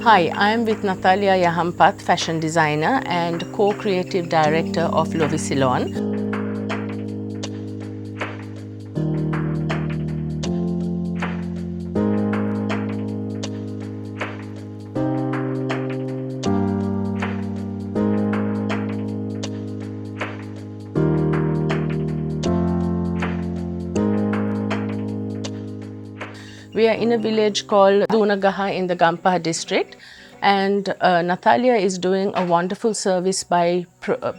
Hi, I am with Natharlea Yahampath, fashion designer and co-creative director of Lovisilon. We are in a village called Dunagaha in the Gampaha district, and Natharlea is doing a wonderful service by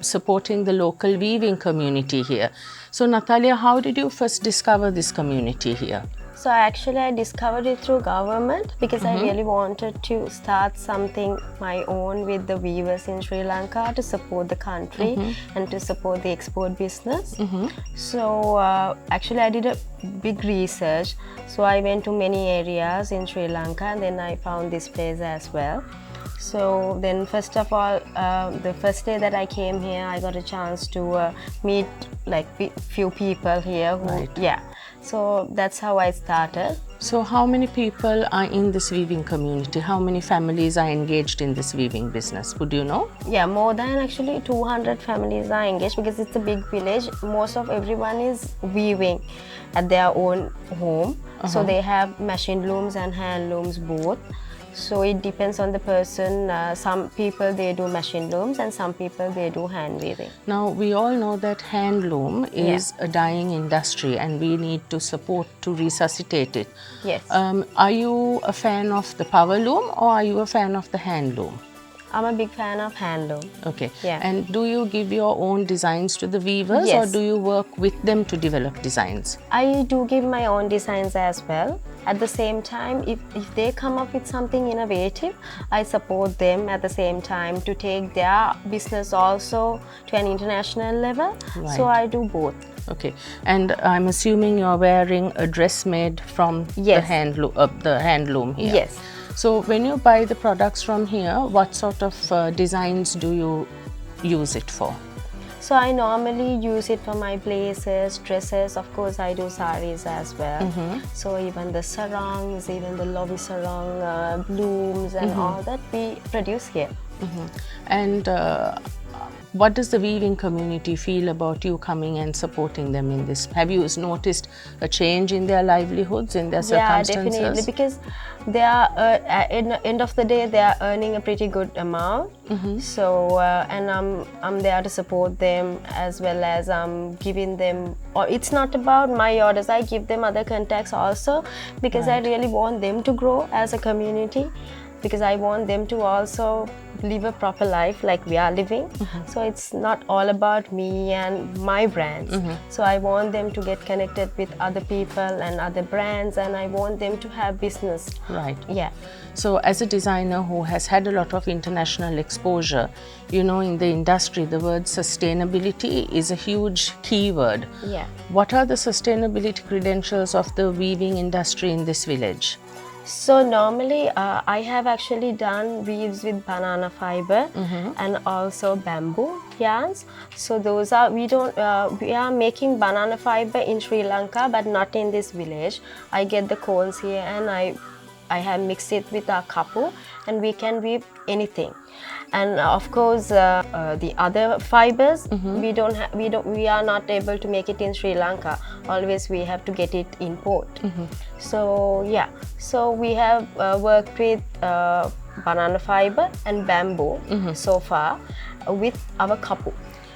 supporting the local weaving community here. So Natharlea, how did you first discover this community here? So actually I discovered it through government because I really wanted to start something my own with the weavers in Sri Lanka to support the country and to support the export business. So actually I did a big research. So I went to many areas in Sri Lanka and then I found this place as well. So then first of all, the first day that I came here, I got a chance to meet like few people here who, so that's how I started. So how many people are in this weaving community? How many families are engaged in this weaving business? Would you know? Yeah, more than actually 200 families are engaged because it's a big village. Most of everyone is weaving at their own home. So they have machine looms and hand looms both. So it depends on the person. Some people they do machine looms and some people they do hand weaving. Now we all know that handloom is a dying industry and we need to support to resuscitate it. Yes. Are you a fan of the power loom or are you a fan of the handloom? I'm a big fan of handloom. Okay. Yeah. And do you give your own designs to the weavers or do you work with them to develop designs? I do give my own designs as well. At the same time, if they come up with something innovative, I support them at the same time to take their business also to an international level. Right. So I do both. Okay. And I'm assuming you're wearing a dress made from the handloom here. Yes. So when you buy the products from here, what sort of designs do you use it for? So I normally use it for my blazers, dresses. Of course, I do saris as well. So even the sarongs, even the lovi sarong, blooms and all that we produce here. And what does the weaving community feel about you coming and supporting them in this? Have you noticed a change in their livelihoods, in their circumstances? Yeah, definitely, because they are, at the end of the day, they are earning a pretty good amount. So, and I'm there to support them as well as I'm giving them, or it's not about my orders, I give them other contacts also because I really want them to grow as a community. Because I want them to also live a proper life like we are living. So it's not all about me and my brands. So I want them to get connected with other people and other brands, and I want them to have business. Right. Yeah. So as a designer who has had a lot of international exposure, you know, in the industry, the word sustainability is a huge keyword. Yeah. What are the sustainability credentials of the weaving industry in this village? So normally I have actually done weaves with banana fiber and also bamboo yarns. So those are, we are making banana fiber in Sri Lanka but not in this village. I get the cones here and I have mixed it with our kapu and we can weave anything. And of course, the other fibers we are not able to make it in Sri Lanka. Always we have to get it import. So yeah, so we have worked with banana fiber and bamboo so far with our kapu.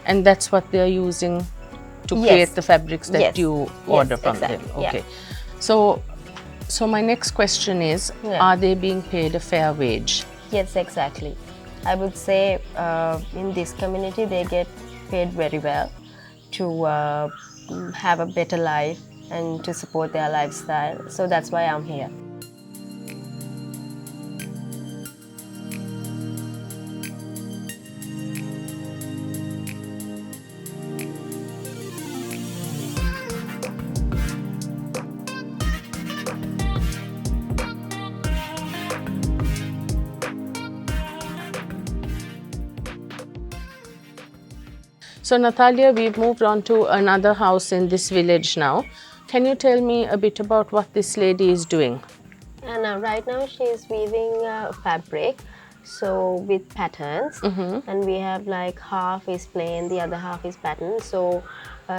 And that's what they are using to create the fabrics that you order from them. Okay. So my next question is, are they being paid a fair wage? Yes, exactly. I would say in this community they get paid very well to have a better life and to support their lifestyle. So that's why I'm here. So Natharlea, we've moved on to another house in this village now. Can you tell me a bit about what this lady is doing? And right now she is weaving fabric, so with patterns, and we have like half is plain, the other half is pattern. So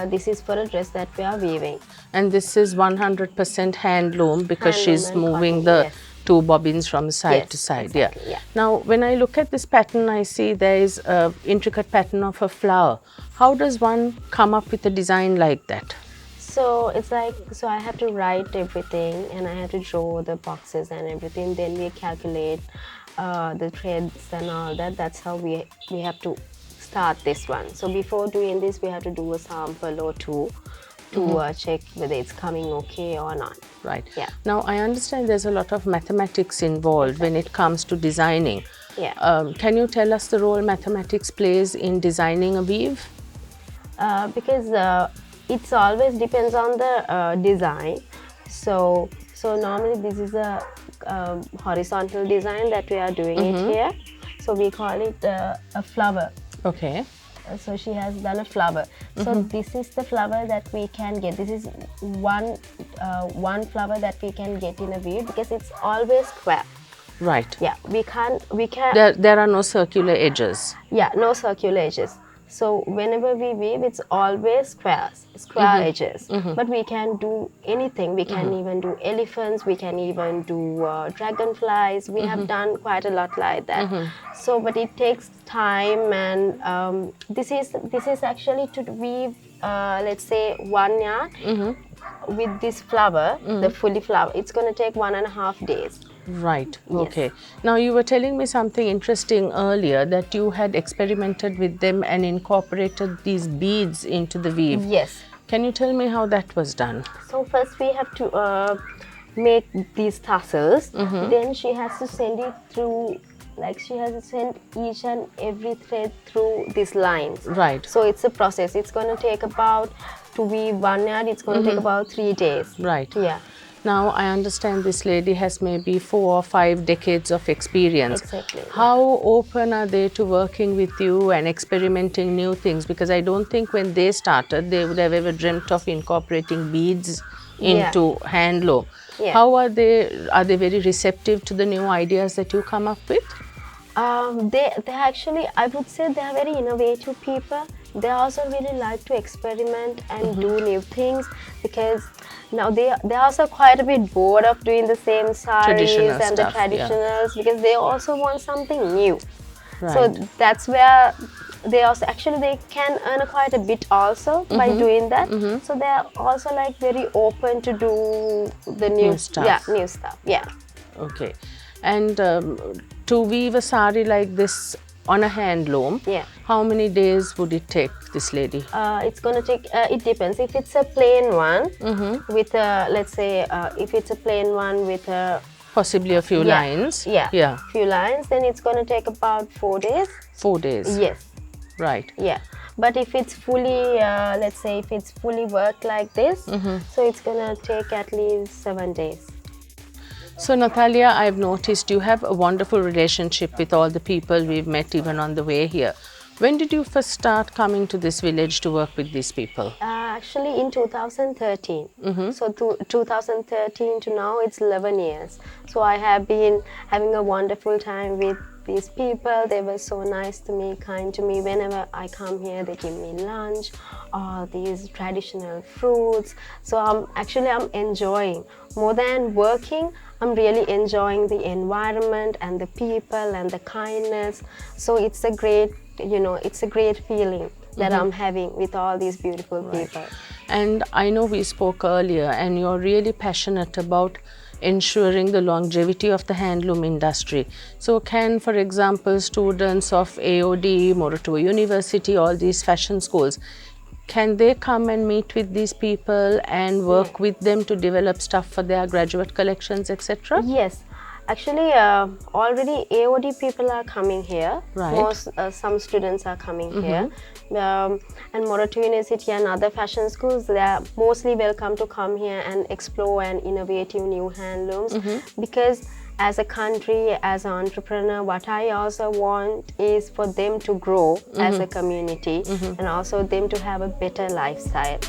this is for a dress that we are weaving. And this is 100% handloom because Handloom she's and moving cotton, the yes. two bobbins from side Yes, to side. exactly, Yeah. yeah. Now, when I look at this pattern, I see there is a intricate pattern of a flower. How does one come up with a design like that? So it's like, so I have to write everything and I have to draw the boxes and everything. Then we calculate the threads and all that. That's how we have to start this one. So before doing this, we have to do a sample or two to check whether it's coming okay or not. Right. Yeah. Now, I understand there's a lot of mathematics involved when it comes to designing. Yeah. Can you tell us the role mathematics plays in designing a weave? Because it's always depends on the design. So normally this is a horizontal design that we are doing it here. So we call it a flower. Okay. So she has done a flower. So this is the flower that we can get. This is one flower that we can get in a weave because it's always square. Right. Yeah, we can. There are no circular edges. Yeah, no circular edges. So whenever we weave, it's always square edges. But we can do anything. We can even do elephants. We can even do dragonflies. We have done quite a lot like that. So, but it takes time, and this is actually to weave. Let's say 1 yard with this flower, the fully flower. It's going to take 1.5 days. Right. Yes. Okay. Now, you were telling me something interesting earlier that you had experimented with them and incorporated these beads into the weave. Yes. Can you tell me how that was done? So first we have to make these tassels. Then she has to send it through, like she has to send each and every thread through these lines. Right. So it's a process. It's going to take about, to weave 1 yard, it's going to take about 3 days. Right. Yeah. Now, I understand this lady has maybe 4 or 5 decades of experience. Exactly. How open are they to working with you and experimenting new things? Because I don't think when they started, they would have ever dreamt of incorporating beads into handloom. Yeah. How are they? Are they very receptive to the new ideas that you come up with? They actually, I would say they are very innovative people. They also really like to experiment and do new things, because now they also quite a bit bored of doing the same sarees and the traditionals, because they also want something new. Right. So that's where they also actually they can earn quite a bit also by doing that. So they are also like very open to do the new stuff. Yeah, new stuff. Yeah. Okay. And to weave a sari like this on a handloom, how many days would it take this lady? It's going to take, it depends. If it's a plain one with a, let's say, if it's a plain one with a... Possibly a few lines. Yeah. Few lines, then it's going to take about 4 days. 4 days? Yes. Right. Yeah. But if it's fully, let's say, if it's fully worked like this, so it's going to take at least 7 days. So Natharlea, I've noticed you have a wonderful relationship with all the people we've met even on the way here. When did you first start coming to this village to work with these people? Actually in 2013. So 2013 to now it's 11 years. So I have been having a wonderful time with these people. They were so nice to me, kind to me. Whenever I come here, they give me lunch, all these traditional fruits. So I'm enjoying. More than working, I'm really enjoying the environment and the people and the kindness. So it's a great, it's a great feeling that I'm having with all these beautiful people. And I know we spoke earlier, and you're really passionate about ensuring the longevity of the handloom industry. So can, for example, students of AOD, Moratuwa University, all these fashion schools, can they come and meet with these people and work with them to develop stuff for their graduate collections, etc.? Yes. Actually, already AOD people are coming here. Right. Some students are coming here. And Moratuwa University and other fashion schools, they are mostly welcome to come here and explore and innovative new handlooms. Because as a country, as an entrepreneur, what I also want is for them to grow as a community and also them to have a better lifestyle.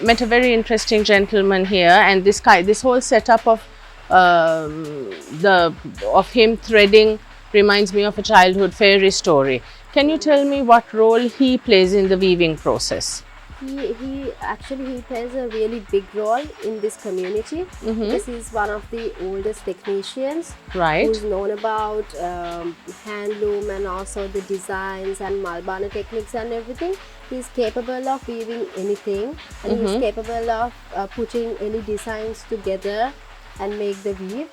met a very interesting gentleman here, and this whole setup of him threading reminds me of a childhood fairy story. Can you tell me what role he plays in the weaving process? He actually plays a really big role in this community because he's one of the oldest technicians, Right. who's known about handloom and also the designs and Malbana techniques and everything. He's capable of weaving anything, and he's capable of putting any designs together and make the weave.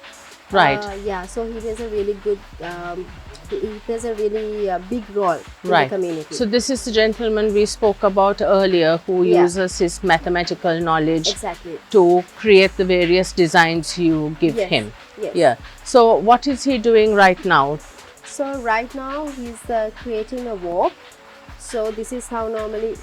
Right. Yeah, so he plays a really good he plays a really big role in Right. the community. So this is the gentleman we spoke about earlier, who Yeah. uses his mathematical knowledge Exactly. to create the various designs you give Yes. him. Yes. Yeah. So what is he doing right now? So right now he's creating a warp. So this is how normally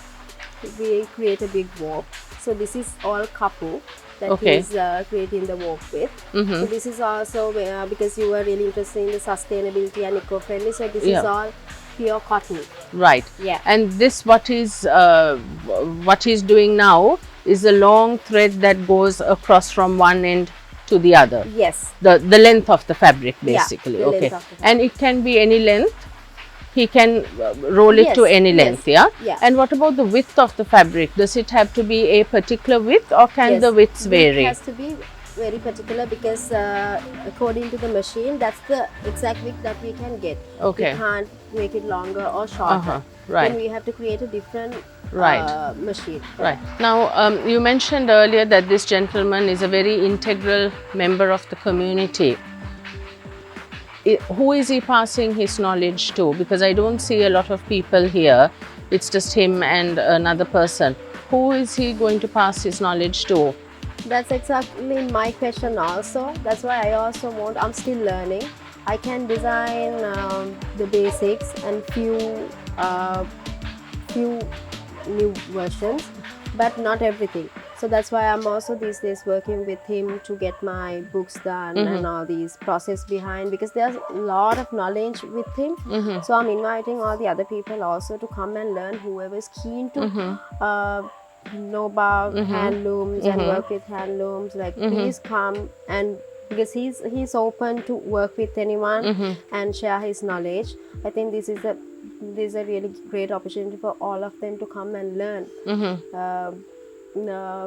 we create a big warp. So this is all kapu that Okay. he's creating the warp with. So this is also because you were really interested in the sustainability and eco-friendly. So this Yeah. is all pure cotton. Right. Yeah. And this what he's doing now is a long thread that goes across from one end to the other. Yes. The length of the fabric, basically. the Okay. length of the fabric. And it can be any length. He can roll it to Yes, any yes, length, yeah? yeah. And what about the width of the fabric? Does it have to be a particular width, or can Yes, the widths vary? It has to be very particular because according to the machine, that's the exact width that we can get. Okay. We can't make it longer or shorter. Right. Then we have to create a different Right. machine. Right. Now, you mentioned earlier that this gentleman is a very integral member of the community. Who is he passing his knowledge to? Because I don't see a lot of people here. It's just him and another person. Who is he going to pass his knowledge to? That's exactly my question also. That's why I'm still learning. I can design the basics and few new versions, but not everything. So that's why I'm also these days working with him to get my books done and all these process behind, because there's a lot of knowledge with him. So I'm inviting all the other people also to come and learn, whoever is keen to know about handlooms and work with handlooms. Like please come, and because he's open to work with anyone and share his knowledge. I think this is a really great opportunity for all of them to come and learn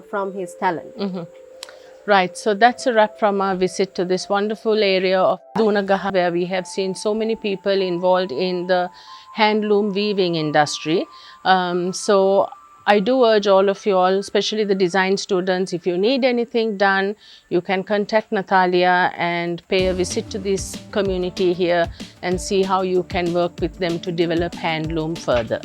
from his talent. Right, so that's a wrap from our visit to this wonderful area of Dunagaha, where we have seen so many people involved in the handloom weaving industry. So I do urge all of you all, especially the design students, if you need anything done, you can contact Natharlea and pay a visit to this community here and see how you can work with them to develop handloom further.